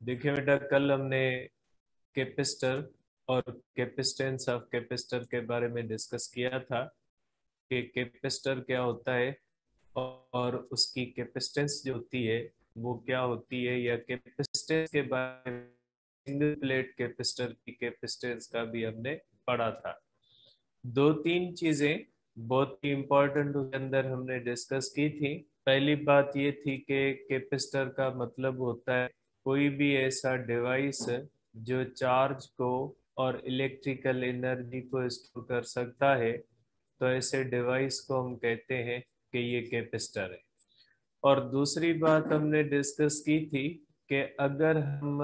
देखिए बेटा, कल हमने कैपेसिटर और कैपेसिटेंस ऑफ कैपेसिटर के बारे में डिस्कस किया था कि कैपेसिटर क्या होता है और उसकी कैपेसिटेंस जो होती है वो क्या होती है, या कैपेसिटेंस के बारे में सिंगल प्लेट कैपेसिटर की कैपेसिटेंस का भी हमने पढ़ा था। दो तीन चीजें बहुत ही इंपॉर्टेंट उसके अंदर हमने डिस्कस की थी। पहली बात ये थी कि कैपेसिटर का मतलब होता है कोई भी ऐसा डिवाइस जो चार्ज को और इलेक्ट्रिकल एनर्जी को स्टोर कर सकता है, तो ऐसे डिवाइस को हम कहते हैं कि ये कैपेसिटर है। और दूसरी बात हमने डिस्कस की थी कि अगर हम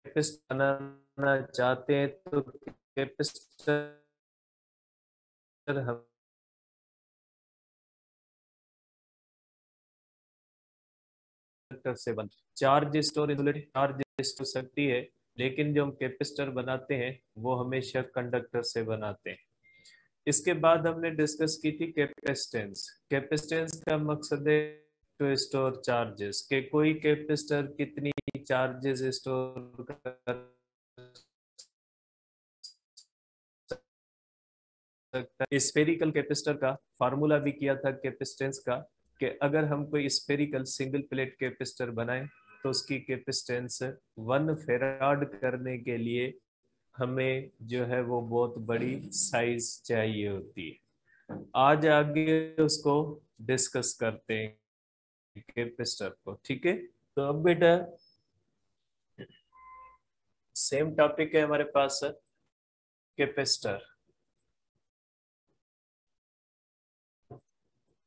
कैपेसिटर बनाना चाहते हैं तो कैपेसिटर हम से बन charge store insulated charge store सकती है, लेकिन जो हम कैपेसिटर बनाते हैं वो हमेशा कंडक्टर से बनाते हैं। इसके बाद हमने डिस्कस की थी कैपेसिटेंस। कैपेसिटेंस का मकसद है टू स्टोर चार्जेस, के कोई कैपेसिटर कितनी चार्जेस स्टोर कर सकता है। स्फेरिकल कैपेसिटर का फार्मूला भी किया था कैपेसिटेंस का, कि अगर हम कोई स्फेरिकल सिंगल प्लेट कैपेसिटर बनाए तो उसकी कैपेसिटेंस 1 फेराड करने के लिए हमें जो है वो बहुत बड़ी साइज चाहिए होती है। आज आगे उसको डिस्कस करते हैं कैपेसिटर को, ठीक है। तो अब बेटा सेम टॉपिक है हमारे पास, कैपेसिटर,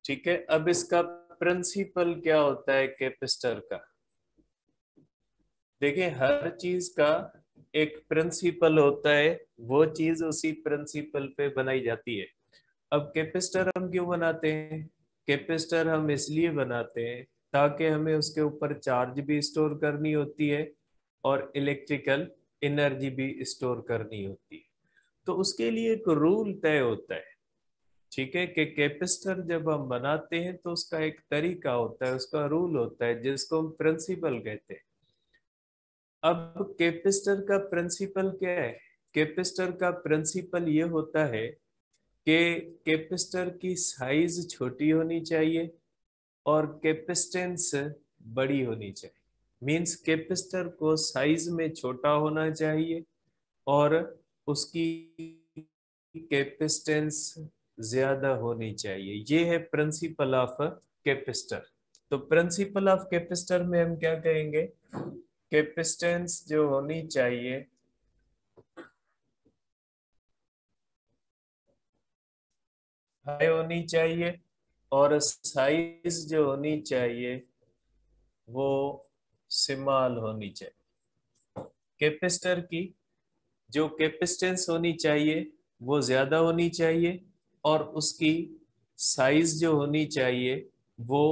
ठीक है। अब इसका प्रिंसिपल क्या होता है कैपेसिटर का? देखिए, हर चीज का एक प्रिंसिपल होता है, वो चीज उसी प्रिंसिपल पे बनाई जाती है। अब कैपेसिटर हम क्यों बनाते हैं? कैपेसिटर हम इसलिए बनाते हैं ताकि हमें उसके ऊपर चार्ज भी स्टोर करनी होती है और इलेक्ट्रिकल एनर्जी भी स्टोर करनी होती है। तो उसके लिए एक रूल तय होता है, ठीक है, कि कैपेसिटर जब हम बनाते हैं तो उसका एक तरीका होता है, उसका रूल होता है, जिसको हम प्रिंसिपल कहते हैं। अब कैपेसिटर का प्रिंसिपल क्या है? कैपेसिटर का प्रिंसिपल ये होता है कि कैपेसिटर की साइज छोटी होनी चाहिए और कैपेसिटेंस बड़ी होनी चाहिए। मींस कैपेसिटर को साइज में छोटा होना चाहिए और उसकी कैपेसिटेंस ज्यादा होनी चाहिए। ये है प्रिंसिपल ऑफ कैपेसिटर। तो प्रिंसिपल ऑफ कैपेसिटर में हम क्या कहेंगे? कैपेसिटेंस जो होनी चाहिए हाई होनी चाहिए और साइज जो होनी चाहिए वो स्मॉल होनी चाहिए। कैपेसिटर की जो कैपेसिटेंस होनी चाहिए वो ज्यादा होनी चाहिए और उसकी साइज जो होनी चाहिए वो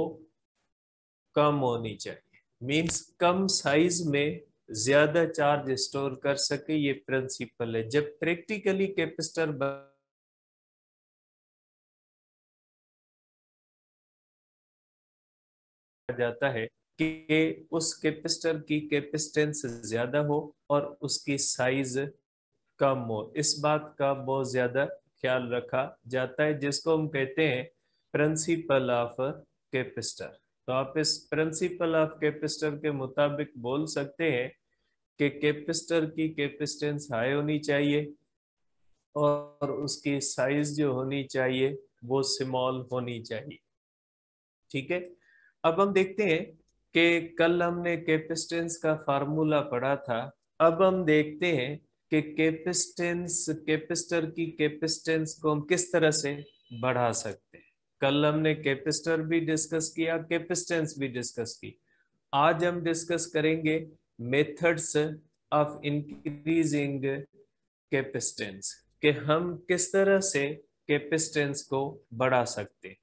कम होनी चाहिए। मींस कम साइज में ज्यादा चार्ज स्टोर कर सके, ये प्रिंसिपल है। जब प्रैक्टिकली कैपेसिटर जाता है कि उस कैपेसिटर की कैपेसिटेंस ज्यादा हो और उसकी साइज कम हो, इस बात का बहुत ज्यादा ख्याल रखा जाता है, जिसको हम कहते हैं प्रिंसिपल ऑफ कैपेसिटर। तो आप इस प्रिंसिपल ऑफ कैपेसिटर के मुताबिक बोल सकते हैं कि कैपेसिटर की कैपेसिटेंस हाई होनी चाहिए और उसकी साइज जो होनी चाहिए वो स्मॉल होनी चाहिए, ठीक है। अब हम देखते हैं कि कल हमने कैपेसिटेंस का फार्मूला पढ़ा था। अब हम देखते हैं कि कैपेसिटेंस कैपेसिटर की कैपेसिटेंस को हम किस तरह से बढ़ा सकते हैं। कल हमने कैपेसिटर भी डिस्कस किया, कैपेसिटेंस भी डिस्कस की। आज हम डिस्कस करेंगे मेथड्स ऑफ इंक्रीजिंग कैपेसिटेंस, कि हम किस तरह से कैपेसिटेंस को बढ़ा सकते हैं,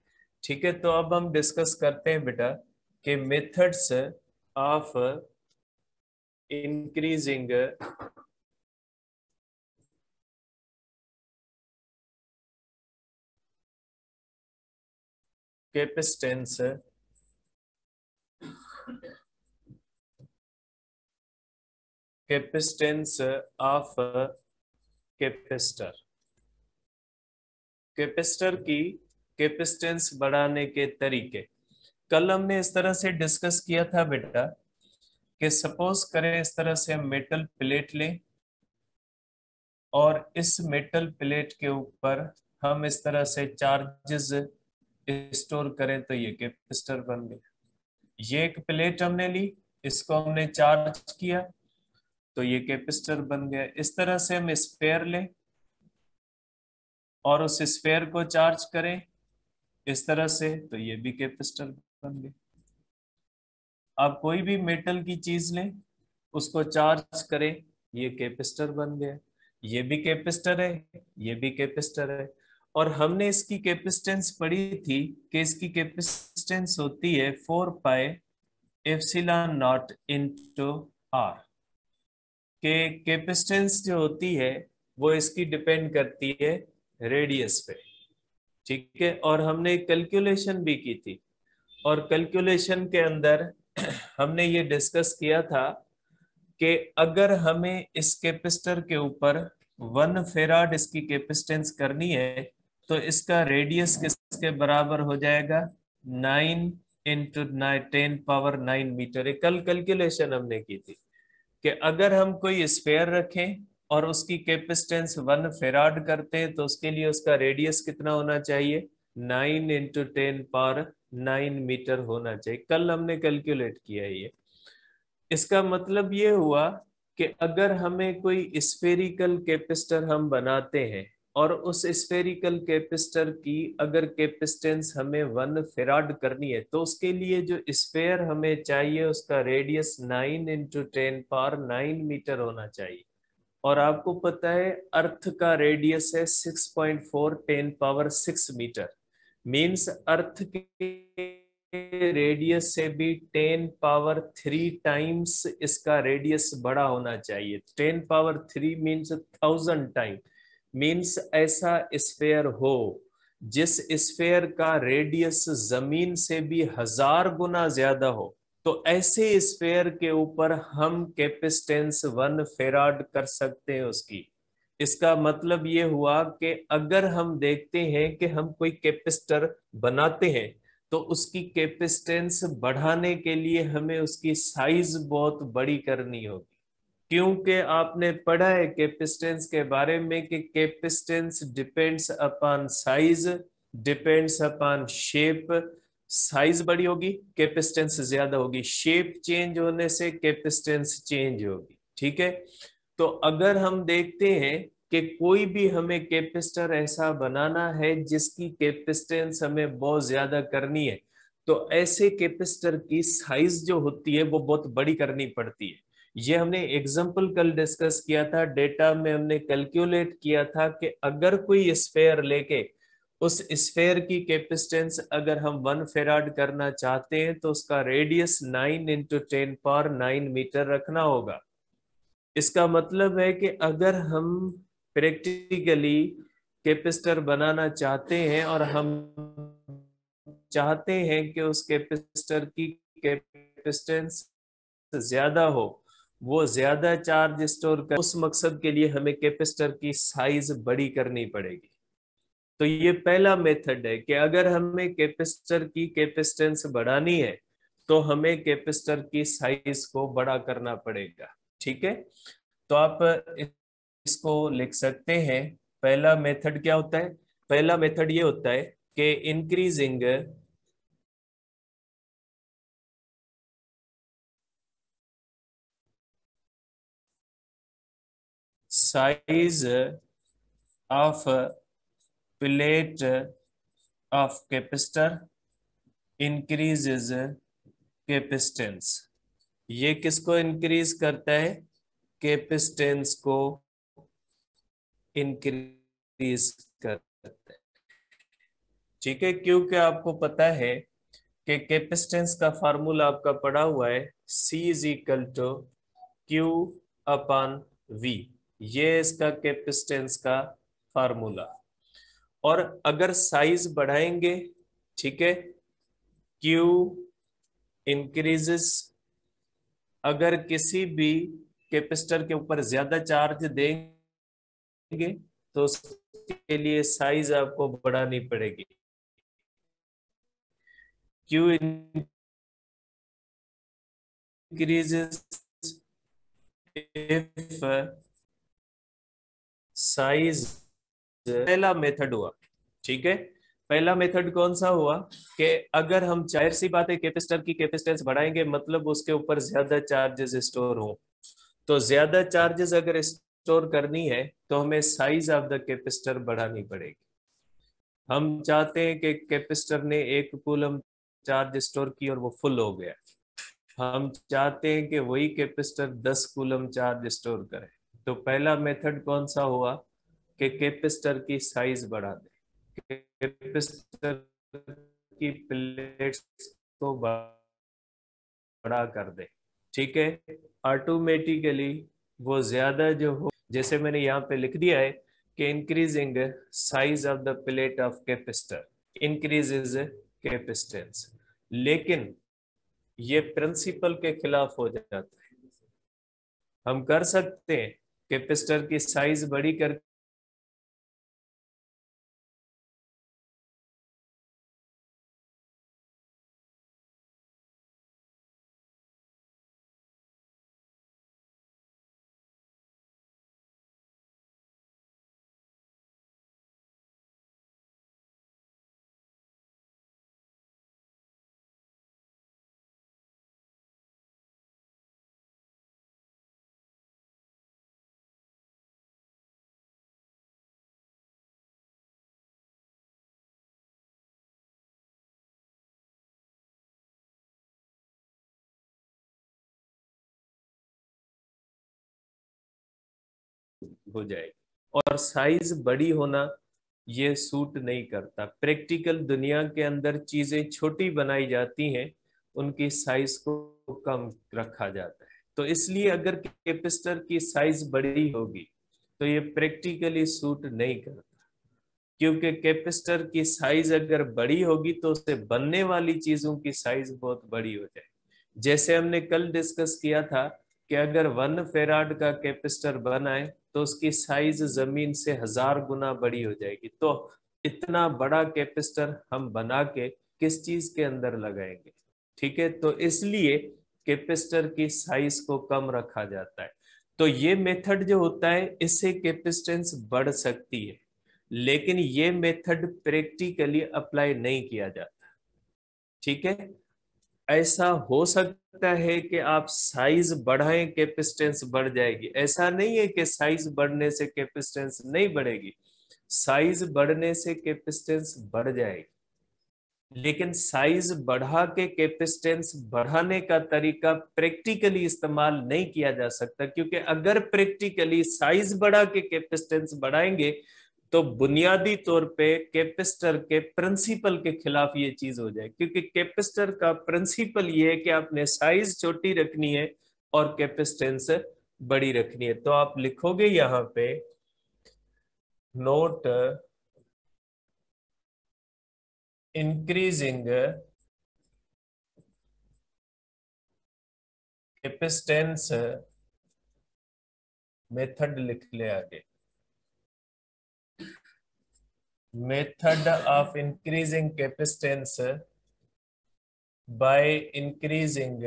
ठीक है। तो अब हम डिस्कस करते हैं बेटा कि methods of increasing capacitance capacitance of capacitor. Capacitor की कैपेसिटेंस बढ़ाने के तरीके कल हमने इस तरह से डिस्कस किया था बेटा कि सपोज करें इस तरह से हम मेटल प्लेट लें और इस मेटल प्लेट के ऊपर हम इस तरह से चार्जेस स्टोर करें तो ये कैपेसिटर बन गया। ये एक प्लेट हमने ली, इसको हमने चार्ज किया तो ये कैपेसिटर बन गया। इस तरह से हम स्फीयर लें और उस स्फीयर को चार्ज करें इस तरह से तो ये भी कैपेसिटर बन गया। आप कोई भी मेटल की चीज लें, उसको चार्ज करें, ये कैपेसिटर बन गया। ये भी कैपेसिटर है, ये भी कैपेसिटर है। और हमने इसकी कैपेसिटेंस पढ़ी थी कि इसकी कैपेसिटेंस होती है 4 pi epsilon naught into r. के कैपेसिटेंस जो होती है वो इसकी डिपेंड करती है रेडियस पे, ठीक है। और हमने कैलकुलेशन भी की थी और कैलकुलेशन के अंदर हमने ये डिस्कस किया था कि अगर हमें इस कैपेसिटर के ऊपर 1 फेराड इसकी कैपेसिटेंस करनी है तो इसका रेडियस किसके बराबर हो जाएगा 9 इंटू 10⁹ मीटर। कल कैलकुलेशन हमने की थी कि अगर हम कोई स्फीयर रखें और उसकी कैपेसिटेंस 1 फेराड करते हैं तो उसके लिए उसका रेडियस कितना होना चाहिए 9 इंटू 10⁹ मीटर होना चाहिए। कल हमने कैलकुलेट किया ये। इसका मतलब ये हुआ कि अगर हमें कोई स्फेरिकल कैपेसिटर हम बनाते हैं और उस स्फेरिकल कैपेसिटर की अगर कैपेसिटेंस हमें 1 फेराड करनी है तो उसके लिए जो स्फेयर हमें चाहिए उसका रेडियस 9 इंटू 10⁹ मीटर होना चाहिए। और आपको पता है अर्थ का रेडियस है 6.4 10⁻6 मीटर। मीन्स अर्थ के रेडियस से भी 10⁻3 टाइम्स इसका रेडियस बड़ा होना चाहिए। 10⁻3 मीन्स 1000 टाइम। मीन्स ऐसा स्फेयर हो जिस स्फेयर का रेडियस जमीन से भी 1000 गुना ज्यादा हो, तो ऐसे स्फेयर के ऊपर हम कैपेसिटेंस 1 फेराड कर सकते हैं उसकी। इसका मतलब ये हुआ कि अगर हम देखते हैं कि हम कोई कैपेसिटर बनाते हैं तो उसकी कैपेसिटेंस बढ़ाने के लिए हमें उसकी साइज बहुत बड़ी करनी होगी। क्योंकि आपने पढ़ा है कैपेसिटेंस के बारे में कि capacitance depends upon size, depends upon shape. Size बड़ी होगी कैपेसिटेंस ज्यादा होगी, शेप चेंज होने से कैपेसिटेंस चेंज होगी, ठीक है। तो अगर हम देखते हैं कि कोई भी हमें कैपेसिटर ऐसा बनाना है जिसकी कैपेसिटेंस हमें बहुत ज्यादा करनी है तो ऐसे कैपेसिटर की साइज जो होती है वो बहुत बड़ी करनी पड़ती है। ये हमने एग्जाम्पल कल डिस्कस किया था, डेटा में हमने कैलकुलेट किया था कि अगर कोई स्फेयर लेके उस स्फेयर की कैपेसिटेंस अगर हम 1 फेराड करना चाहते हैं तो उसका रेडियस 9 इंटू 10⁻9 मीटर रखना होगा। इसका मतलब है कि अगर हम प्रैक्टिकली कैपेसिटर बनाना चाहते हैं और हम चाहते हैं कि उस कैपेसिटर की कैपेसिटेंस ज्यादा हो, वो ज्यादा चार्ज स्टोर कर, उस मकसद के लिए हमें कैपेसिटर की साइज बड़ी करनी पड़ेगी। तो ये पहला मेथड है कि अगर हमें कैपेसिटर की कैपेसिटेंस बढ़ानी है तो हमें कैपेसिटर की साइज को बड़ा करना पड़ेगा, ठीक है। तो आप इसको लिख सकते हैं। पहला मेथड क्या होता है, पहला मेथड ये होता है कि increasing size of plate of capacitor increases capacitance. ये किसको इंक्रीज करता है, कैपेसिटेंस को इंक्रीज करता है, ठीक है। क्योंकि आपको पता है कि कैपेसिटेंस का फार्मूला आपका पड़ा हुआ है C is equal to q upon V। ये इसका कैपेसिटेंस का फार्मूला। और अगर साइज बढ़ाएंगे, ठीक है, Q इंक्रीजेस, अगर किसी भी कैपेसिटर के ऊपर ज्यादा चार्ज देंगे तो उसके लिए साइज आपको बढ़ानी पड़ेगी। क्यू इंक्रीजेस इफ साइज, पहला मेथड हुआ। ठीक है, पहला मेथड कौन सा हुआ कि अगर हम, जाहिर सी बात है कैपेसिटर की कैपेसिटेंस बढ़ाएंगे मतलब उसके ऊपर ज्यादा चार्जेस स्टोर हो, तो ज्यादा चार्जेस अगर स्टोर करनी है तो हमें साइज ऑफ द कैपेसिटर बढ़ानी पड़ेगी। हम चाहते हैं कि कैपेसिटर ने 1 कूलम चार्ज स्टोर की और वो फुल हो गया, हम चाहते हैं कि वही कैपेसिटर 10 कूलम चार्ज स्टोर करे। तो पहला मेथड कौन सा हुआ कि कैपेसिटर की साइज बढ़ा दे, कैपेसिटर की प्लेट्स को बड़ा कर दे। ठीक है, ऑटोमेटिकली वो ज्यादा जो हो, जैसे मैंने यहाँ पे लिख दिया है कि increasing size of the plate of capacitor increases capacitance, लेकिन ये प्रिंसिपल के खिलाफ हो जाता है। हम कर सकते हैं कैपेसिटर की साइज बड़ी कर हो जाएगी। और साइज बड़ी होना ये सूट नहीं करता, प्रैक्टिकल दुनिया के अंदर चीजें छोटी बनाई जाती हैं, उनकी साइज को कम रखा जाता है। तो इसलिए अगर कैपेसिटर की साइज बड़ी होगी तो ये प्रैक्टिकली सूट नहीं करता, क्योंकि कैपेसिटर की साइज अगर बड़ी होगी तो उससे बनने वाली चीजों की साइज बहुत बड़ी हो जाए। जैसे हमने कल डिस्कस किया था कि अगर 1 फेराड का कैपेसिटर बनाए तो उसकी साइज जमीन से 1000 गुना बड़ी हो जाएगी। तो इतना बड़ा कैपेसिटर हम बना के किस चीज के अंदर लगाएंगे? ठीक है, तो इसलिए कैपेसिटर की साइज को कम रखा जाता है। तो ये मेथड जो होता है इससे कैपेसिटेंस बढ़ सकती है, लेकिन ये मेथड प्रैक्टिकली अप्लाई नहीं किया जाता। ठीक है, ऐसा हो सकता है कि आप साइज बढ़ाएं कैपेसिटेंस बढ़ जाएगी, ऐसा नहीं है कि साइज बढ़ने से कैपेसिटेंस नहीं बढ़ेगी, साइज बढ़ने से कैपेसिटेंस बढ़ जाएगी, लेकिन साइज बढ़ा के कैपेसिटेंस बढ़ाने का तरीका प्रैक्टिकली इस्तेमाल नहीं किया जा सकता, क्योंकि अगर प्रैक्टिकली साइज बढ़ा के कैपेसिटेंस बढ़ाएंगे तो बुनियादी तौर पे कैपेसिटर के प्रिंसिपल के खिलाफ ये चीज हो जाए, क्योंकि कैपेसिटर का प्रिंसिपल ये है कि आपने साइज छोटी रखनी है और कैपेसिटेंस बड़ी रखनी है। तो आप लिखोगे यहां पे नोट इंक्रीजिंग कैपेसिटेंस मेथड लिख ले आगे, method of increasing capacitance by increasing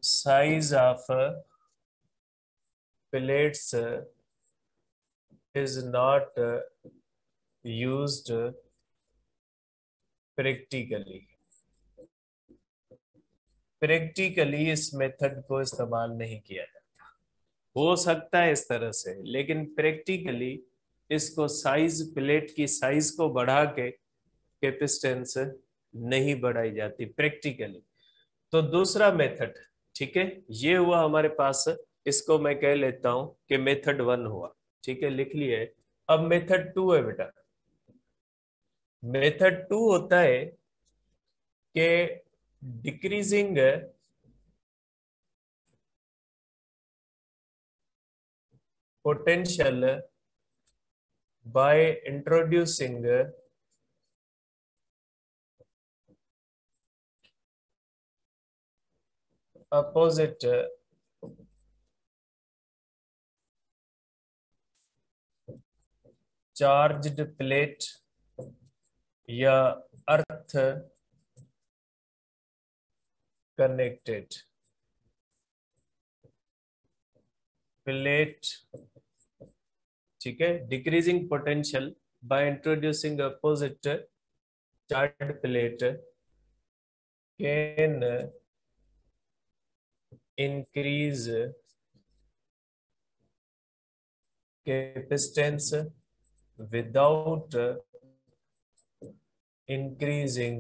size of plates is not used practically। Practically इस मेथड को इस्तेमाल नहीं किया जाता, हो सकता है इस तरह से, लेकिन प्रैक्टिकली इसको साइज, प्लेट की साइज को बढ़ा के कैपेसिटेंस नहीं बढ़ाई जाती प्रैक्टिकली। तो दूसरा मेथड, ठीक है, ये हुआ हमारे पास, इसको मैं कह लेता हूं कि मेथड 1 हुआ। ठीक है, लिख लिए। अब मेथड 2 है बेटा। मेथड 2 होता है कि decreasing potential by introducing opposite charged plate या अर्थ कनेक्टेड प्लेट, ठीक है, decreasing potential by introducing opposite charged plate can increase capacitance without increasing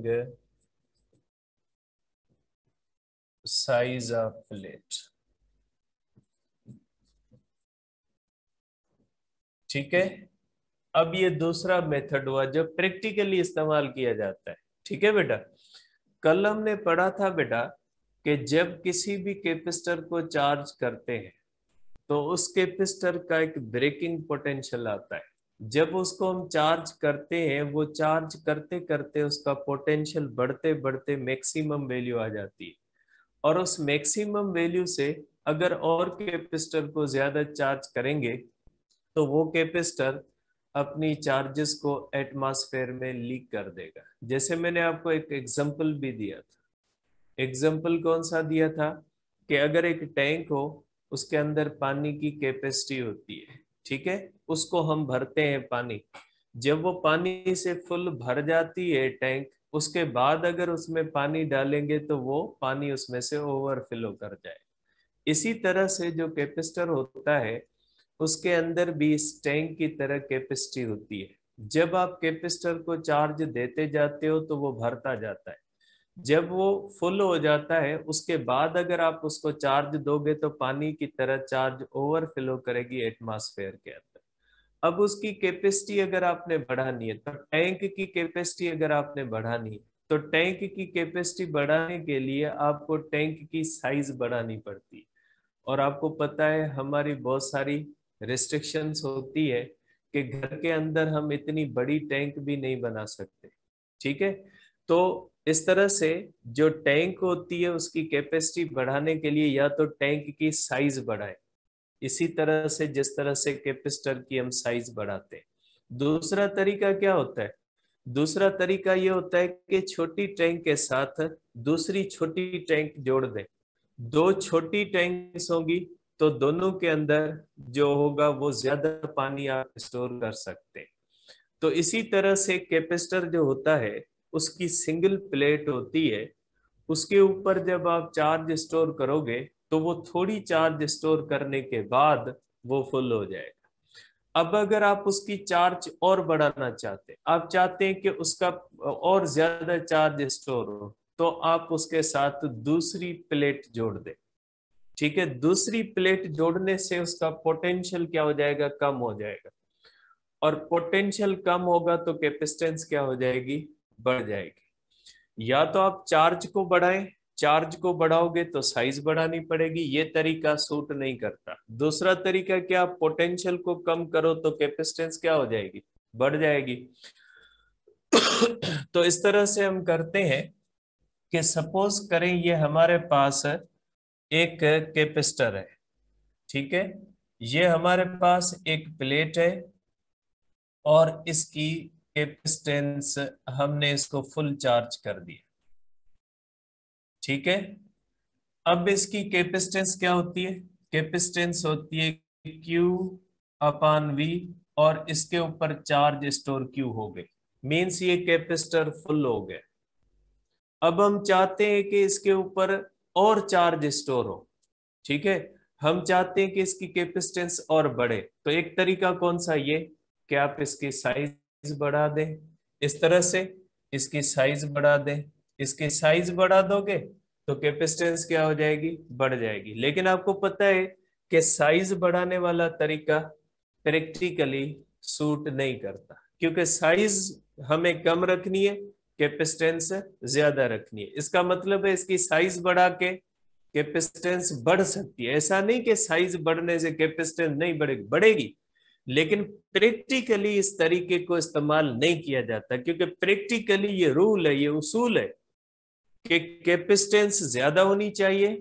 size of plate। ठीक है, अब ये दूसरा मेथड हुआ जो प्रैक्टिकली इस्तेमाल किया जाता है। ठीक है बेटा, कल हमने पढ़ा था बेटा कि जब किसी भी कैपेसिटर को चार्ज करते हैं तो उस कैपेसिटर का एक ब्रेकिंग पोटेंशियल आता है। जब उसको हम चार्ज करते हैं, वो चार्ज करते करते उसका पोटेंशियल बढ़ते बढ़ते मैक्सिमम वैल्यू आ जाती है, और उस मैक्सिमम वैल्यू से अगर और कैपेसिटर को ज्यादा चार्ज करेंगे तो वो कैपेसिटर अपनी चार्जेस को एटमॉस्फेयर में लीक कर देगा। जैसे मैंने आपको एक एग्जांपल भी दिया था। एग्जाम्पल कौन सा दिया था कि अगर एक टैंक हो, उसके अंदर पानी की कैपेसिटी होती है, ठीक है, उसको हम भरते हैं पानी। जब वो पानी से फुल भर जाती है टैंक, उसके बाद अगर उसमें पानी डालेंगे तो वो पानी उसमें से ओवरफ्लो कर जाए। इसी तरह से जो कैपेसिटर होता है उसके अंदर भी इस टैंक की तरह कैपेसिटी होती है। जब आप कैपेसिटर को चार्ज देते जाते हो तो वो भरता जाता है। जब वो फुल हो जाता है उसके बाद अगर आप उसको चार्ज दोगे तो पानी की तरह चार्ज ओवरफ्लो करेगी एटमॉस्फेयर के अंदर। अब उसकी कैपेसिटी अगर आपने बढ़ानी है, तो टैंक की कैपेसिटी अगर आपने बढ़ानी है, तो टैंक की कैपेसिटी बढ़ाने के लिए आपको टैंक की साइज बढ़ानी पड़ती है। और आपको पता है हमारी बहुत सारी रिस्ट्रिक्शंस होती है कि घर के अंदर हम इतनी बड़ी टैंक भी नहीं बना सकते। ठीक है, तो इस तरह से जो टैंक होती है उसकी कैपेसिटी बढ़ाने के लिए या तो टैंक की साइज बढ़ाए, इसी तरह से जिस तरह से कैपेसिटर की हम साइज बढ़ाते हैं। दूसरा तरीका क्या होता है? दूसरा तरीका ये होता है कि छोटी टैंक के साथ दूसरी छोटी टैंक जोड़ दें। दो छोटी टैंक्स होंगी तो दोनों के अंदर जो होगा वो ज्यादा पानी आप स्टोर कर सकते हैं। तो इसी तरह से कैपेसिटर जो होता है उसकी सिंगल प्लेट होती है, उसके ऊपर जब आप चार्ज स्टोर करोगे तो वो थोड़ी चार्ज स्टोर करने के बाद वो फुल हो जाएगा। अब अगर आप उसकी चार्ज और बढ़ाना चाहते हैं, आप चाहते हैं कि उसका और ज्यादा चार्ज स्टोर हो, तो आप उसके साथ दूसरी प्लेट जोड़ दें। ठीक है, दूसरी प्लेट जोड़ने से उसका पोटेंशियल क्या हो जाएगा? कम हो जाएगा। और पोटेंशियल कम होगा तो कैपेसिटेंस क्या हो जाएगी? बढ़ जाएगी। या तो आप चार्ज को बढ़ाएं, चार्ज को बढ़ाओगे तो साइज बढ़ानी पड़ेगी, ये तरीका सूट नहीं करता। दूसरा तरीका क्या? पोटेंशियल को कम करो तो कैपेसिटेंस क्या हो जाएगी? बढ़ जाएगी। तो इस तरह से हम करते हैं कि सपोज करें ये हमारे पास एक कैपेसिटर है, ठीक है, ये हमारे पास एक प्लेट है और इसकी कैपेसिटेंस हमने इसको फुल चार्ज कर दिया। ठीक है, अब इसकी कैपेसिटेंस क्या होती है? कैपेसिटेंस होती है Q अपान V, और इसके ऊपर चार्ज स्टोर Q हो गए, मीन्स ये कैपेसिटर फुल हो गए। अब हम चाहते हैं कि इसके ऊपर और चार्ज स्टोर हो। ठीक है, हम चाहते हैं कि इसकी कैपेसिटेंस और बढ़े, तो एक तरीका कौन सा? ये कि आप इसकी साइज बढ़ा दें। इस तरह से इसकी साइज बढ़ा दें। इसकी साइज बढ़ा दोगे तो कैपेसिटेंस क्या हो जाएगी? बढ़ जाएगी। लेकिन आपको पता है कि साइज बढ़ाने वाला तरीका प्रैक्टिकली सूट नहीं करता, क्योंकि साइज हमें कम रखनी है, कैपेसिटेंस ज्यादा रखनी है। इसका मतलब है इसकी साइज बढ़ा के कैपेसिटेंस बढ़ सकती है। ऐसा नहीं कि साइज बढ़ने से कैपेसिटेंस नहीं बढ़ेगी, बढ़ेगी, लेकिन प्रैक्टिकली इस तरीके को इस्तेमाल नहीं किया जाता, क्योंकि प्रैक्टिकली ये रूल है, ये उसूल है कि कैपेसिटेंस ज्यादा होनी चाहिए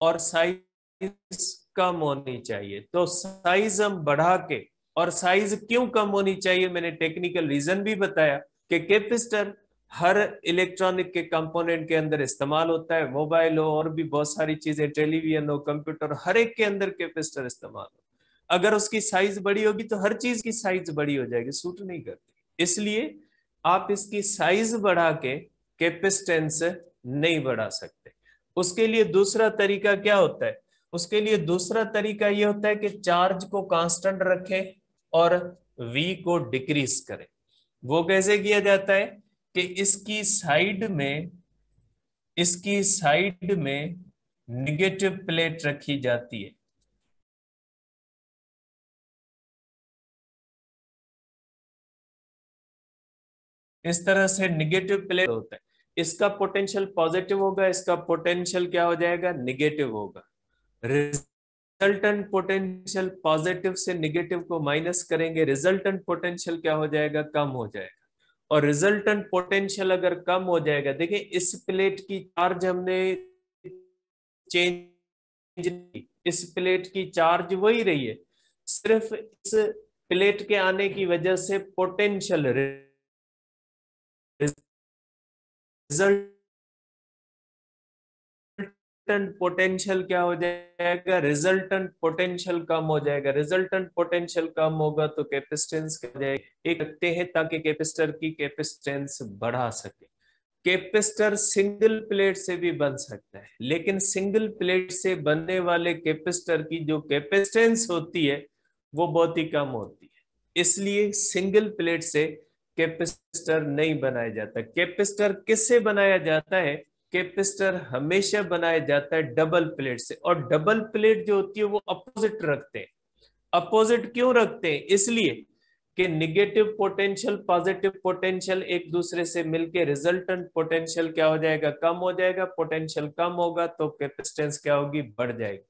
और साइज कम होनी चाहिए। तो साइज हम बढ़ा के, और साइज क्यों कम होनी चाहिए, मैंने टेक्निकल रीजन भी बताया कि कैपेसिटर हर इलेक्ट्रॉनिक के कंपोनेंट के अंदर इस्तेमाल होता है, मोबाइल हो और भी बहुत सारी चीजें, टेलीविजन हो, कंप्यूटर, हर एक के अंदर कैपेसिटर इस्तेमाल हो। अगर उसकी साइज बड़ी होगी तो हर चीज की साइज बड़ी हो जाएगी, सूट नहीं करती। इसलिए आप इसकी साइज बढ़ा के कैपेसिटेंस नहीं बढ़ा सकते। उसके लिए दूसरा तरीका क्या होता है, उसके लिए दूसरा तरीका यह होता है कि चार्ज को कांस्टेंट रखें और V को डिक्रीज करें। वो कैसे किया जाता है कि इसकी साइड में निगेटिव प्लेट रखी जाती है। इस तरह से निगेटिव प्लेट होता है, इसका पोटेंशियल पॉजिटिव होगा, इसका पोटेंशियल क्या हो जाएगा, निगेटिव होगा। रिजल्टेंट पोटेंशियल पॉजिटिव से निगेटिव को माइनस करेंगे, रिजल्टेंट पोटेंशियल क्या हो जाएगा, कम हो जाएगा। और रिजल्टेंट पोटेंशियल अगर कम हो जाएगा, देखिए इस प्लेट की चार्ज हमने चेंज, इस प्लेट की चार्ज वही रही है, सिर्फ इस प्लेट के आने की वजह से पोटेंशियल, रिजल्टेंट पोटेंशियल क्या हो जाएगा, रिजल्टेंट पोटेंशियल कम हो जाएगा। रिजल्टेंट पोटेंशियल कम होगा तो कैपेसिटेंस क्या हो जाएगी, एक रखते हैं ताकि कैपेसिटर की कैपेसिटेंस बढ़ा सके। कैपेसिटर सिंगल प्लेट से भी बन सकता है, लेकिन सिंगल प्लेट से बनने वाले कैपेसिटर की जो कैपेसिटेंस होती है वो बहुत ही कम होती है, इसलिए सिंगल प्लेट से कैपेसिटर नहीं बनाया जाता। कैपेसिटर किससे बनाया जाता है, कैपेसिटर हमेशा बनाया जाता है डबल प्लेट से, और डबल प्लेट जो होती है वो अपोजिट रखते हैं। अपोजिट क्यों रखते हैं, इसलिए कि निगेटिव पोटेंशियल पॉजिटिव पोटेंशियल एक दूसरे से मिलके रिजल्टेंट पोटेंशियल क्या हो जाएगा, कम हो जाएगा। पोटेंशियल कम होगा तो कैपेसिटेंस क्या होगी, बढ़ जाएगी।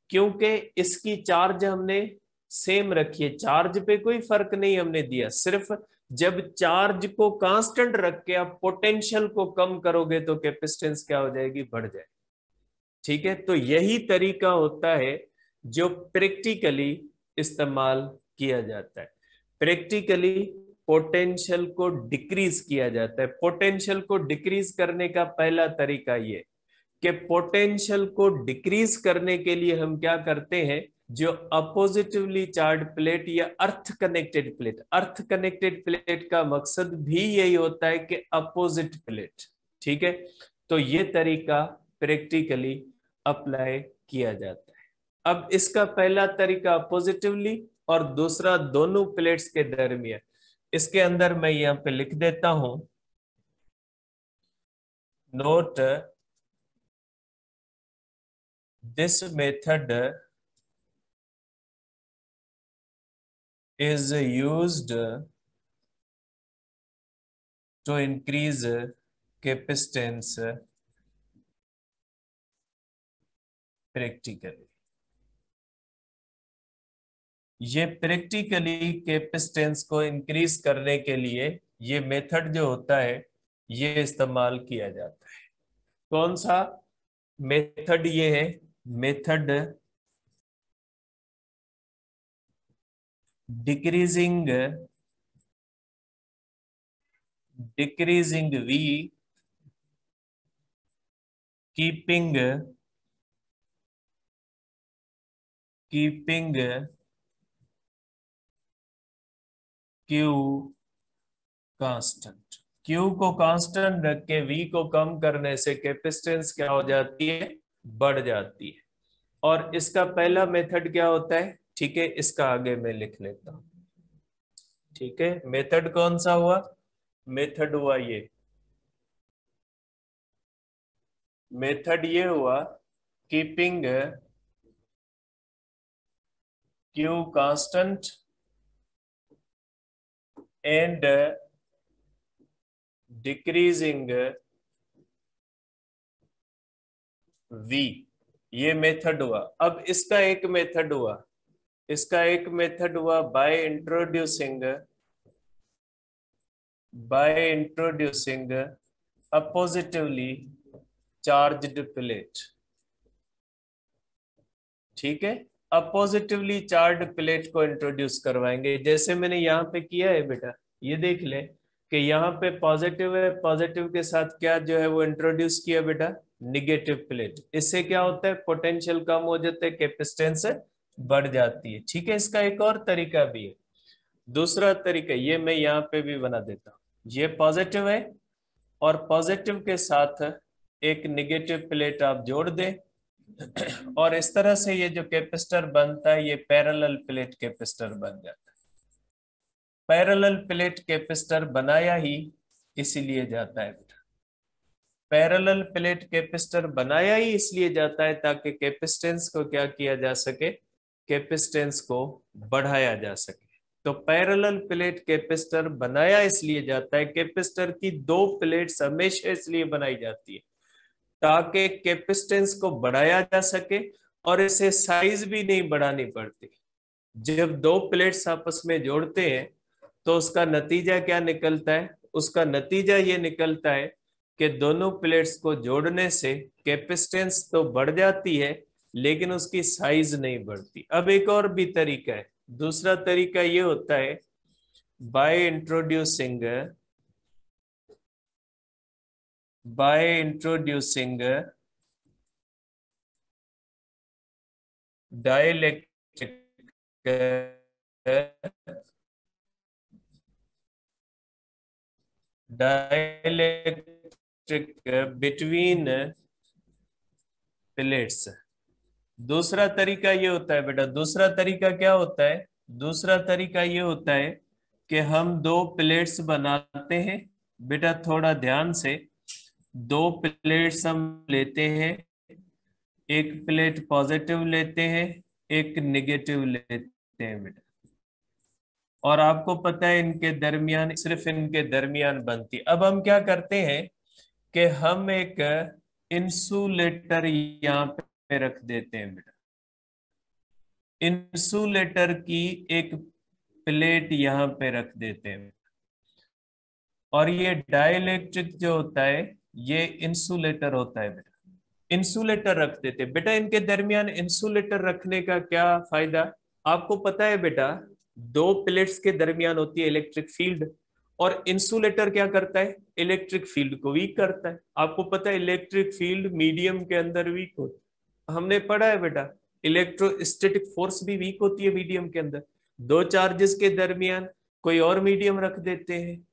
क्योंकि इसकी चार्ज हमने सेम रखी है, चार्ज पे कोई फर्क नहीं हमने दिया, सिर्फ जब चार्ज को कांस्टेंट रख के आप पोटेंशियल को कम करोगे तो कैपेसिटेंस क्या हो जाएगी, बढ़ जाएगी। ठीक है, तो यही तरीका होता है जो प्रैक्टिकली इस्तेमाल किया जाता है। प्रैक्टिकली पोटेंशियल को डिक्रीज किया जाता है। पोटेंशियल को डिक्रीज करने का पहला तरीका ये कि पोटेंशियल को डिक्रीज करने के लिए हम क्या करते हैं, जो अपोजिटिवली चार्ज प्लेट या अर्थ कनेक्टेड प्लेट, अर्थ कनेक्टेड प्लेट का मकसद भी यही होता है कि अपोजिट प्लेट, ठीक है, तो ये तरीका प्रैक्टिकली अप्लाई किया जाता है। अब इसका पहला तरीका पॉजिटिवली और दूसरा दोनों प्लेट्स के दरमियान, इसके अंदर मैं यहां पे लिख देता हूं, note this method is used to increase capacitance practically। ये प्रैक्टिकली कैपेसिटेंस को इंक्रीज करने के लिए ये मेथड जो होता है ये इस्तेमाल किया जाता है। कौन सा मेथड ये है, method decreasing V, keeping Q constant. Q को कांस्टेंट रख के V को कम करने से कैपेसिटेंस क्या हो जाती है, बढ़ जाती है। और इसका पहला मेथड क्या होता है, ठीक है, इसका आगे मैं लिख लेता हूं। ठीक है, मेथड कौन सा हुआ, मेथड हुआ ये, मेथड ये हुआ keeping Q constant and decreasing V, ये मेथड हुआ। अब इसका एक मेथड हुआ, इसका एक मेथड हुआ by introducing a positively charged plate. ठीक है। अब पॉजिटिवली चार्ज प्लेट को इंट्रोड्यूस करवाएंगे, जैसे मैंने यहाँ पे किया है बेटा। ये देख ले कि यहाँ पे पॉजिटिव है, पॉजिटिव के साथ क्या जो है वो इंट्रोड्यूस किया बेटा, निगेटिव प्लेट। इससे क्या होता है, पोटेंशियल कम हो जाता है, कैपेसिटेंस बढ़ जाती है। ठीक है, इसका एक और तरीका भी है। दूसरा तरीका ये मैं यहाँ पे भी बना देता हूँ। ये पॉजिटिव है और पॉजिटिव के साथ एक निगेटिव प्लेट आप जोड़ दें और इस तरह से ये जो कैपेसिटर बनता है ये पैरेलल प्लेट कैपेसिटर बन जाता है। पैरेलल प्लेट कैपेसिटर बनाया ही इसीलिए जाता है बेटा, पैरेलल प्लेट कैपेसिटर बनाया ही इसलिए जाता है ताकि कैपेसिटेंस को क्या किया जा सके, कैपेसिटेंस को बढ़ाया जा सके। तो पैरेलल प्लेट कैपेसिटर बनाया इसलिए जाता है, कैपेसिटर की दो प्लेट्स हमेशा इसलिए बनाई जाती है ताकि कैपेसिटेंस को बढ़ाया जा सके और इसे साइज भी नहीं बढ़ानी पड़ती। जब दो प्लेट्स आपस में जोड़ते हैं तो उसका नतीजा क्या निकलता है, उसका नतीजा ये निकलता है कि दोनों प्लेट्स को जोड़ने से कैपेसिटेंस तो बढ़ जाती है लेकिन उसकी साइज नहीं बढ़ती। अब एक और भी तरीका है, दूसरा तरीका ये होता है by introducing dielectric between plates. दूसरा तरीका ये होता है बेटा, दूसरा तरीका क्या होता है, दूसरा तरीका ये होता है कि हम दो प्लेट्स बनाते हैं बेटा, थोड़ा ध्यान से। दो प्लेट्स हम लेते हैं, एक प्लेट पॉजिटिव लेते हैं, एक निगेटिव लेते हैं बेटा, और आपको पता है इनके दरमियान, सिर्फ इनके दरमियान बनती। अब हम क्या करते हैं कि हम एक इंसुलेटर यहाँ पे रख देते हैं बेटा, इंसुलेटर की एक प्लेट यहाँ पे रख देते हैं और ये डाइलेक्ट्रिक जो होता है ये इंसुलेटर होता है बेटा, इंसुलेटर रख देते हैं बेटा। इनके दरमियान इंसुलेटर रखने का क्या फायदा, आपको पता है बेटा, दो प्लेट्स के दरमियान होती है इलेक्ट्रिक फील्ड और इंसुलेटर क्या करता है, इलेक्ट्रिक फील्ड को वीक करता है। आपको पता है इलेक्ट्रिक फील्ड मीडियम के अंदर वीक होती है, हमने पढ़ा है बेटा, इलेक्ट्रोस्टैटिक फोर्स भी वीक होती है मीडियम के अंदर। दो चार्जेस के दरमियान कोई और मीडियम रख देते हैं,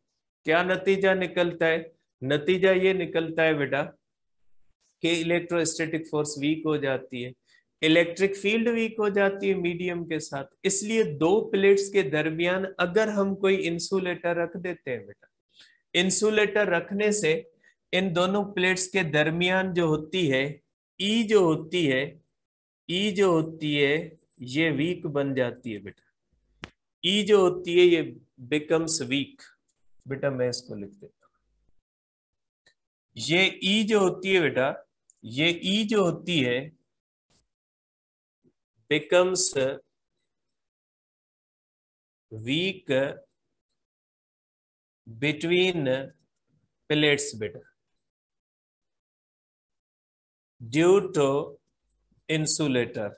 क्या नतीजा निकलता है, नतीजा ये निकलता है बेटा कि इलेक्ट्रोस्टैटिक फोर्स वीक हो जाती है, इलेक्ट्रिक फील्ड वीक हो जाती है मीडियम के साथ। इसलिए दो प्लेट्स के दरमियान अगर हम कोई इंसुलेटर रख देते हैं बेटा, इंसुलेटर रखने से इन दोनों प्लेट्स के दरमियान जो होती है ई जो होती है, ई जो होती है ये वीक बन जाती है बेटा, ई जो होती है ये बिकम्स वीक। बेटा मैं इसको लिख देता हूं, ये ई जो होती है बेटा, ये ई जो होती है बिकम्स वीक बिटवीन प्लेट्स बेटा, ड्यू टू इंसुलेटर।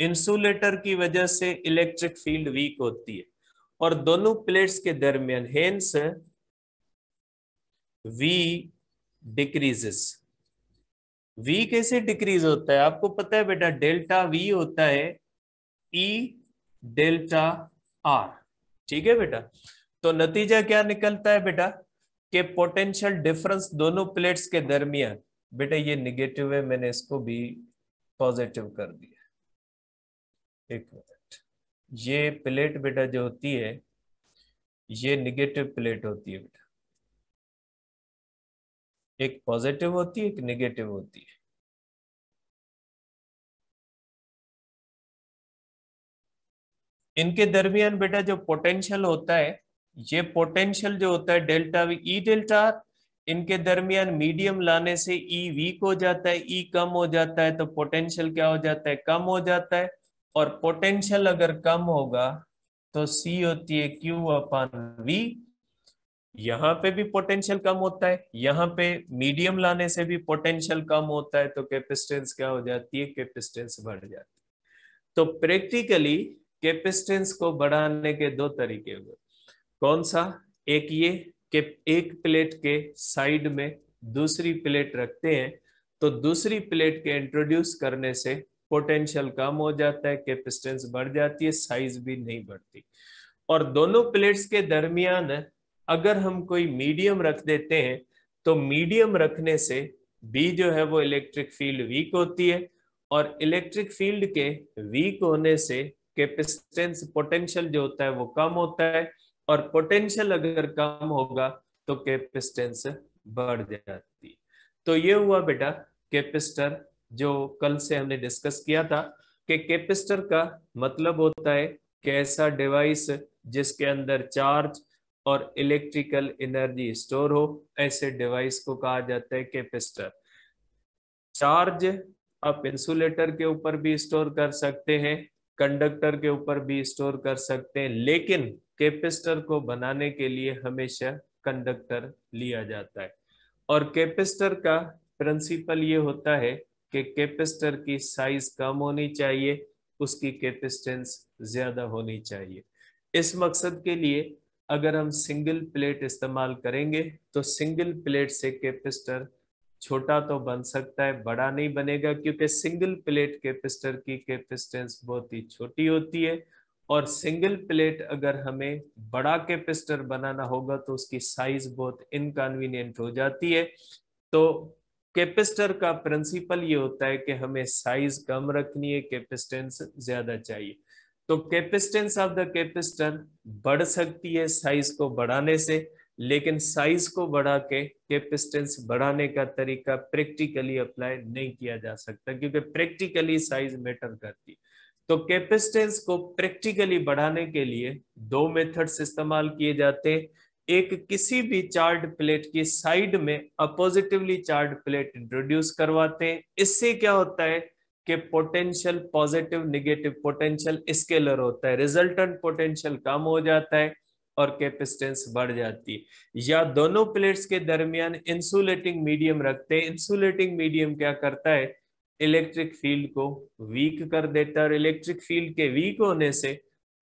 इंसुलेटर की वजह से इलेक्ट्रिक फील्ड वीक होती है और दोनों प्लेट्स के दरमियान, हेंस वी डिक्रीजेस। वी कैसे डिक्रीज होता है, आपको पता है बेटा, डेल्टा वी होता है ई डेल्टा आर। ठीक है बेटा, तो नतीजा क्या निकलता है बेटा कि पोटेंशियल डिफरेंस दोनों प्लेट्स के दरमियान, बेटा ये निगेटिव है, मैंने इसको भी पॉजिटिव कर दिया। एक मिनट, ये प्लेट बेटा जो होती है ये निगेटिव प्लेट होती है बेटा, एक पॉजिटिव होती है एक निगेटिव होती है। इनके दरमियान बेटा जो पोटेंशियल होता है, ये पोटेंशियल जो होता है delta V E delta R, इनके दरमियान मीडियम लाने से ई वीक हो जाता है, ई कम हो जाता है तो पोटेंशियल क्या हो जाता है, कम हो जाता है। और पोटेंशियल अगर कम होगा तो सी होती है क्यू अपॉन वी, यहाँ पे भी पोटेंशियल कम होता है, यहाँ पे मीडियम लाने से भी पोटेंशियल कम होता है, तो कैपेसिटेंस क्या हो जाती है, कैपेसिटेंस बढ़ जाती है। तो प्रैक्टिकली कैपेसिटेंस को बढ़ाने के दो तरीके हुए। कौन सा? एक ये कि एक प्लेट के साइड में दूसरी प्लेट रखते हैं, तो दूसरी प्लेट के इंट्रोड्यूस करने से पोटेंशियल कम हो जाता है, कैपेसिटेंस बढ़ जाती है, साइज भी नहीं बढ़ती। और दोनों प्लेट्स के दरमियान अगर हम कोई मीडियम रख देते हैं, तो मीडियम रखने से भी जो है वो इलेक्ट्रिक फील्ड वीक होती है, और इलेक्ट्रिक फील्ड के वीक होने से कैपेसिटेंस पोटेंशियल जो होता है वो कम होता है, और पोटेंशियल अगर कम होगा तो कैपेसिटेंस बढ़ जाती है। तो ये हुआ बेटा कैपेसिटर, जो कल से हमने डिस्कस किया था कि कैपेसिटर का मतलब होता है कि ऐसा डिवाइस जिसके अंदर चार्ज और इलेक्ट्रिकल एनर्जी स्टोर हो, ऐसे डिवाइस को कहा जाता है कैपेसिटर। चार्ज आप इंसुलेटर के ऊपर भी स्टोर कर सकते हैं, कंडक्टर के ऊपर भी स्टोर कर सकते हैं, लेकिन कैपेसिटर को बनाने के लिए हमेशा कंडक्टर लिया जाता है। और कैपेसिटर का प्रिंसिपल ये होता है कि कैपेसिटर की साइज कम होनी चाहिए, उसकी कैपेसिटेंस ज्यादा होनी चाहिए। इस मकसद के लिए अगर हम सिंगल प्लेट इस्तेमाल करेंगे तो सिंगल प्लेट से कैपेसिटर छोटा तो बन सकता है, बड़ा नहीं बनेगा, क्योंकि सिंगल प्लेट कैपेसिटर की कैपेसिटेंस बहुत ही छोटी होती है। और सिंगल प्लेट अगर हमें बड़ा कैपेसिटर बनाना होगा तो उसकी साइज बहुत इनकन्वीनियंट हो जाती है। तो कैपेसिटर का प्रिंसिपल ये होता है कि हमें साइज कम रखनी है, कैपेसिटेंस ज्यादा चाहिए। तो कैपेसिटेंस ऑफ द कैपेसिटर बढ़ सकती है साइज को बढ़ाने से, लेकिन साइज को बढ़ा के कैपेसिटेंस बढ़ाने का तरीका प्रैक्टिकली अप्लाई नहीं किया जा सकता, क्योंकि प्रैक्टिकली साइज मैटर करती है। तो कैपेसिटेंस को प्रैक्टिकली बढ़ाने के लिए दो मेथड्स इस्तेमाल किए जाते हैं। एक, किसी भी चार्ज प्लेट की साइड में अपोजिटिवली चार्ज प्लेट इंट्रोड्यूस करवाते हैं। इससे क्या होता है कि potential positive negative potential scalar होता है, रिजल्टेंट पोटेंशियल कम हो जाता है और कैपेसिटेंस बढ़ जाती है। या दोनों प्लेट्स के दरमियान इंसुलेटिंग मीडियम रखते हैं। इंसुलेटिंग मीडियम क्या करता है, इलेक्ट्रिक फील्ड को वीक कर देता है, और इलेक्ट्रिक फील्ड के वीक होने से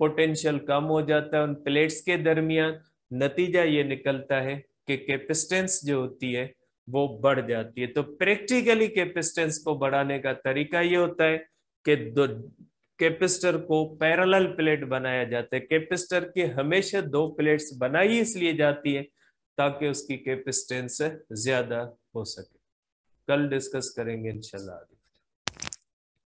पोटेंशियल कम हो जाता है उन प्लेट्स के दरमियान। नतीजा ये निकलता है कि कैपेसिटेंस जो होती है वो बढ़ जाती है। तो प्रैक्टिकली कैपेसिटेंस को बढ़ाने का तरीका ये होता है कि दो कैपेसिटर को पैरेलल प्लेट बनाया जाता है। कैपेसिटर की हमेशा दो प्लेट्स बनाई इसलिए जाती है ताकि उसकी कैपेसिटेंस ज्यादा हो सके। कल डिस्कस करेंगे इंशाल्लाह।